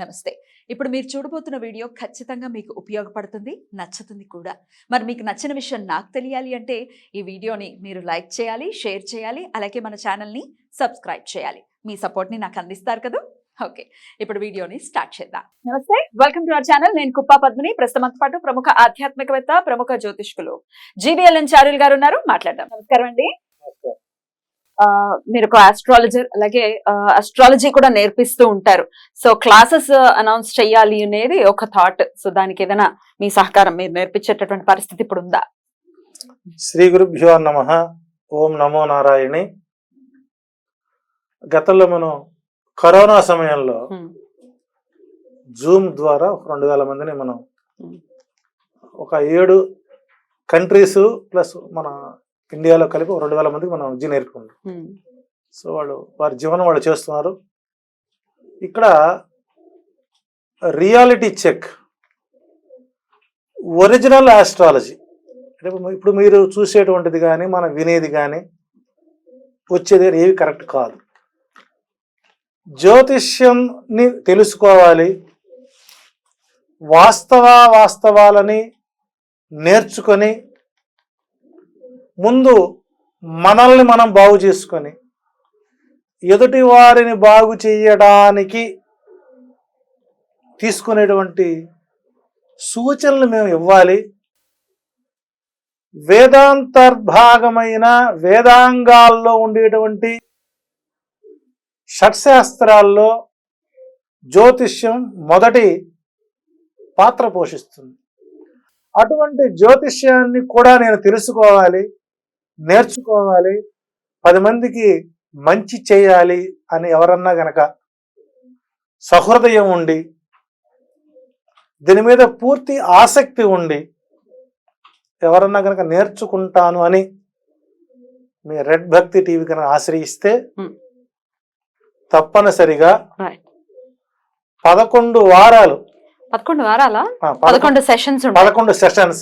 నమస్తే. ఇప్పుడు మీరు చూడబోతున్న వీడియో ఖచ్చితంగా మీకు ఉపయోగపడుతుంది, నచ్చుతుంది కూడా. మరి మీకు నచ్చిన విషయం నాకు తెలియాలి అంటే ఈ వీడియోని మీరు లైక్ చేయాలి, షేర్ చేయాలి, అలాగే మన ఛానల్ని సబ్స్క్రైబ్ చేయాలి. మీ సపోర్ట్ని నాకు అందిస్తారు కదా. ఓకే, ఇప్పుడు వీడియోని స్టార్ట్ చేద్దాం. నమస్తే, వెల్కమ్ టు అవర్ ఛానల్. నేను కుప్పా పద్మిని. ప్రస్తుతంతో పాటు ప్రముఖ ఆధ్యాత్మికవేత్త, ప్రముఖ జ్యోతిష్కులు GBLN చారుల్ గారు ఉన్నారు. మాట్లాడదాం. నమస్కారం అండి. మీరు ఒక ఆస్ట్రాలజర్, అలాగే అస్ట్రాలజీ కూడా నేర్పిస్తూ ఉంటారు. సో క్లాసెస్ అనౌన్స్ చెయ్యాలి అనేది ఒక థాట్. సో దానికి ఏదైనా మీ సహకారం, మీరు నేర్పించేటటువంటి పరిస్థితి ఇప్పుడు ఉందా? శ్రీ గురుభ్యో నమః. ఓం నమో నారాయణి. గతంలో మనం కరోనా సమయంలో జూమ్ ద్వారా 2000 మందిని మనం ఒక 7 కంట్రీస్ ప్లస్ మన ఇండియాలో కలిపి 2000 మందికి మనం విద్య నేర్పుకున్నాం. సో వారి జీవనం వాళ్ళు చేస్తున్నారు. ఇక్కడ రియాలిటీ చెక్, ఒరిజినల్ ఆస్ట్రాలజీ అంటే ఇప్పుడు మీరు చూసేటువంటిది కానీ మనం వినేది కానీ వచ్చేది ఏవి కరెక్ట్ కాదు. జ్యోతిష్యంని తెలుసుకోవాలి, వాస్తవాలని నేర్చుకొని ముందు మనల్ని మనం బాగు చేసుకొని ఎదుటి వారిని బాగు చేయడానికి తీసుకునేటువంటి సూచనలు మేము ఇవ్వాలి. వేదాంతర్భాగమైన వేదాంగాల్లో ఉండేటువంటి షట్శాస్త్రాల్లో జ్యోతిష్యం మొదటి పాత్ర పోషిస్తుంది. అటువంటి జ్యోతిష్యాన్ని కూడా నేను తెలుసుకోవాలి, నేర్చుకోవాలి, 10 మందికి మంచి చేయాలి అని ఎవరన్నా గనక సహృదయం ఉండి దీని మీద పూర్తి ఆసక్తి ఉండి ఎవరన్నా గనక నేర్చుకుంటాను అని మీ రెడ్ భక్తి టీవీ కనుక ఆశ్రయిస్తే తప్పనిసరిగా 11 వారాలు 11 సెషన్స్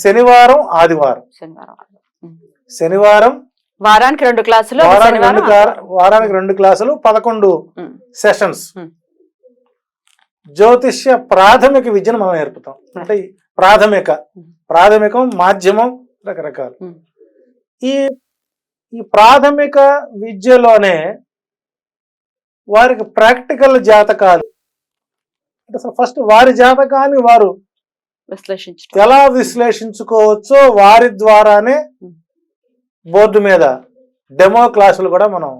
శనివారం ఆదివారం. శనివారం వారానికి 2 క్లాసులు, వారానికి 2 క్లాసులు, 11 సెషన్స్. జ్యోతిష్య ప్రాథమిక విద్యను మనం నేర్పుతాం. అంటే ప్రాథమికం, మాధ్యమం, రకరకాలు. ఈ ప్రాథమిక విద్యలోనే వారికి ప్రాక్టికల్ జాతకాలు అంటే ఫస్ట్ వారి జాతకాన్ని వారు ఎలా విశ్లేషించుకోవచ్చో వారి ద్వారానే బోర్డు మీద డెమో క్లాసులు కూడా మనం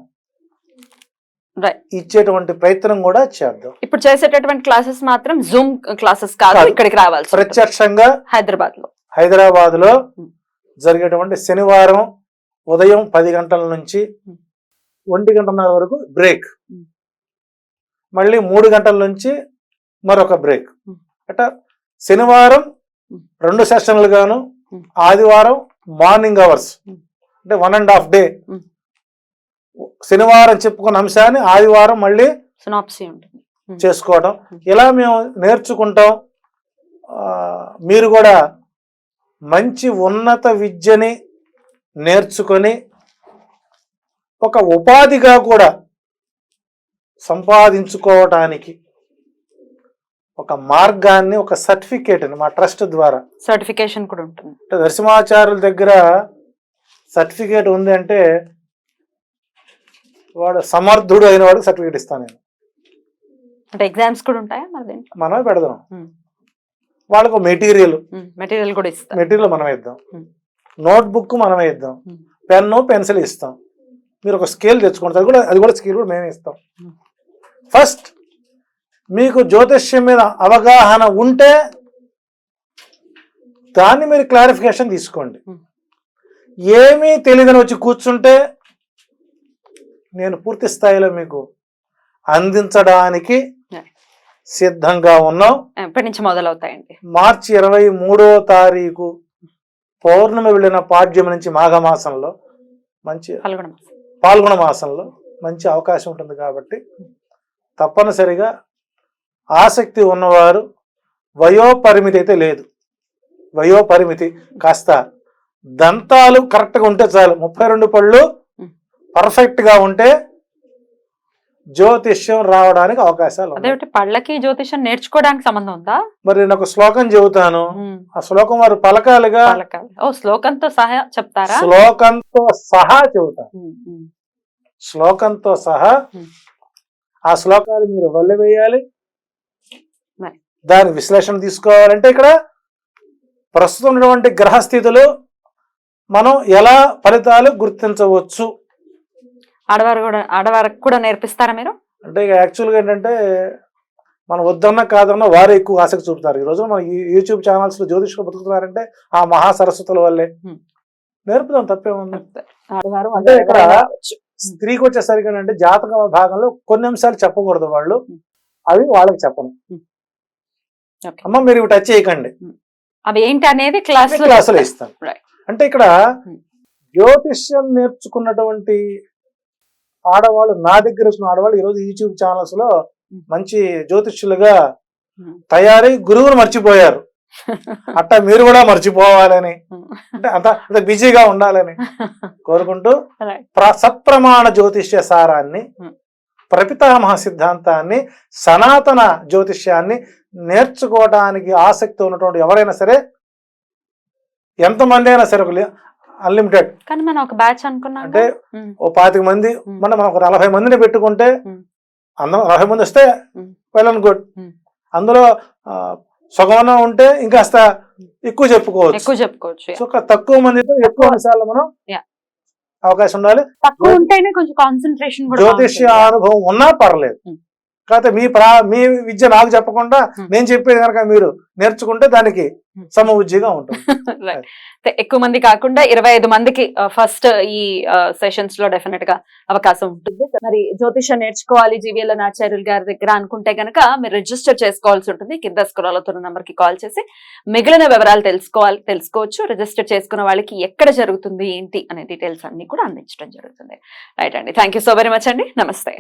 ఇచ్చేటువంటి ప్రయత్నం కూడా చేద్దాం. ఇప్పుడు చేసేటటువంటి క్లాసెస్ మాత్రం జూమ్ క్లాసెస్ కాదు, ఇక్కడికి రావాలి. ప్రత్యక్షంగా హైదరాబాద్ లో జరిగేటువంటి శనివారం ఉదయం 10 గంటల నుంచి 1:30 వరకు బ్రేక్, మళ్ళీ 3 గంటల నుంచి మరొక బ్రేక్. అంటే శనివారం 2 సెషన్లు గాను, ఆదివారం మార్నింగ్ అవర్స్ అంటే 1.5 డే. శనివారం చెప్పుకున్న అంశాన్ని ఆదివారం మళ్ళీ చేసుకోవడం. ఇలా మేము నేర్చుకుంటాం. మీరు కూడా మంచి ఉన్నత విద్యని నేర్చుకొని ఒక ఉపాధిగా కూడా సంపాదించుకోవటానికి ఒక మార్గాన్ని, ఒక సర్టిఫికేట్ మా ట్రస్ట్ ద్వారా సర్టిఫికేషన్ కూడా ఉంటుంది. నరసింహాచార్యుల దగ్గర సర్టిఫికేట్ ఉంది అంటే వాడు సమర్థుడు అయిన వాడికి సర్టిఫికేట్ ఇస్తాను నేను. అంటే ఎగ్జామ్స్ కూడా ఉంటాయా? మనమే పెడదాం. వాళ్ళకు మెటీరియల్ కూడా ఇస్తాం. మెటీరియల్ మనమే ఇద్దాం, నోట్బుక్ మనమే ఇద్దాం, పెన్ను పెన్సిల్ ఇస్తాం. మీరు ఒక స్కేల్ తెచ్చుకుంటారు, అది కూడా స్కేల్ కూడా మేమే ఇస్తాం. ఫస్ట్ మీకు జ్యోతిష్యం మీద అవగాహన ఉంటే దాన్ని మీరు క్లారిఫికేషన్ తీసుకోండి. ఏమీ తెలియదని వచ్చి కూర్చుంటే నేను పూర్తి స్థాయిలో మీకు అందించడానికి సిద్ధంగా ఉన్నాం. ఎప్పటి నుంచి మొదలవుతాయండి? మార్చి 23వ తారీఖు పౌర్ణమి వెళ్ళిన పాడ్యం నుంచి మాఘమాసంలో మంచి పాల్గొన మాసంలో మంచి అవకాశం ఉంటుంది. కాబట్టి తప్పనిసరిగా ఆసక్తి ఉన్నవారు, వయోపరిమితి అయితే లేదు, వయోపరిమితి కాస్త దంతాలు కరెక్ట్గా ఉంటే చాలు. 32 పళ్ళు పర్ఫెక్ట్గా ఉంటే జ్యోతిష్యం రావడానికి అవకాశాలు ఉన్నాయి. అదేమిటి పళ్ళకి జ్యోతిషం నేర్చుకోవడానికి సంబంధం ఉందా? మరి నేను ఒక శ్లోకం చెబుతాను, ఆ శ్లోకం వారు పలకాలుగా, పలకాలి. ఓ శ్లోకంతో సహా చెప్తారా? శ్లోకంతో సహా చెబుతాను, శ్లోకంతో సహా. ఆ శ్లోకాలు మీరు వల్లె వేయాలి, మరి. దాని విశ్లేషణ తీసుకోవాలంటే ఇక్కడ ప్రస్తుతం ఉన్నటువంటి గ్రహస్థితులు మనం ఎలా ఫలితాలు గుర్తించవచ్చు. ఆడవారికి కూడా నేర్పిస్తారా మీరు? అంటే ఇక యాక్చువల్గా ఏంటంటే మనం వద్దన్నా కాదన్నా వారే ఎక్కువ ఆసక్తి చూపుతారు. ఈ రోజు మన యూట్యూబ్ ఛానల్స్ లో జ్యోతిష్కులు బతుకుతున్నారంటే ఆ మహాసరస్వతుల వల్లే. నేర్పుదాం, తప్పేముంది. అంటే ఇక్కడ స్త్రీకి వచ్చేసరికి అంటే జాతక భాగంలో కొన్ని అంశాలు చెప్పకూడదు వాళ్ళు, అవి వాళ్ళకి చెప్పను. అమ్మ మీరు ఇవి టచ్ చేయకండి, అవి ఏంటి అనేది క్లాసులో ఇస్తాను. అంటే ఇక్కడ జ్యోతిష్యం నేర్చుకున్నటువంటి ఆడవాళ్ళు, నా దగ్గర వచ్చిన ఆడవాళ్ళు ఈరోజు యూట్యూబ్ ఛానల్స్ లో మంచి జ్యోతిష్యులుగా తయారై గురువును మర్చిపోయారు. అట్టా మీరు కూడా మర్చిపోవాలని, అంటే అంత బిజీగా ఉండాలని కోరుకుంటూ సత్ప్రమాణ జ్యోతిష్య సారాన్ని, ప్రపితామహ సిద్ధాంతాన్ని, సనాతన జ్యోతిష్యాన్ని నేర్చుకోవడానికి ఆసక్తి ఉన్నటువంటి ఎవరైనా సరే, ఎంతమంది అయినా సరే, అన్లిమిటెడ్. కానీ మనం ఒక బ్యాచ్ అనుకున్నాం అంటే ఓ 25 మంది, మనం ఒక 40 మందిని పెట్టుకుంటే అందరూ 40 మంది వస్తే వెల్ అండ్ గుడ్. అందులో సగమన్నా ఉంటే ఇంకాస్త ఎక్కువ చెప్పుకోవచ్చు. సో తక్కువ మందితో ఎక్కువ అంశాలు మనం అవకాశం ఉండాలి. తక్కువ ఉంటేనే కొంచెం కాన్సన్ట్రేషన్ కూడా. జ్యోతిష్య అనుభవం ఉన్నా పర్లేదు, కాకపోతే మీ విద్య నాకు చెప్పకుండా నేను చెప్పేది కనుక మీరు నేర్చుకుంటే దానికి సమవుజ్జిగా ఉంటుంది. ఎక్కువ మంది కాకుండా 25 మందికి ఫస్ట్ ఈ సెషన్స్ లో డెఫినెట్ గా అవకాశం ఉంటుంది. మరి జ్యోతిషం నేర్చుకోవాలి జీవీఎల్ ఆచార్యులు గారి దగ్గర అనుకుంటే గనక మీరు రిజిస్టర్ చేసుకోవాల్సి ఉంటుంది. కింద స్క్రోల్ అవుతున్న నంబర్ కి కాల్ చేసి మిగిలిన వివరాలు తెలుసుకోవచ్చు. రిజిస్టర్ చేసుకున్న వాళ్ళకి ఎక్కడ జరుగుతుంది ఏంటి అనే డీటెయిల్స్ అన్ని కూడా అందించడం జరుగుతుంది. రైట్ అండి, thank you so very much అండి, నమస్తే.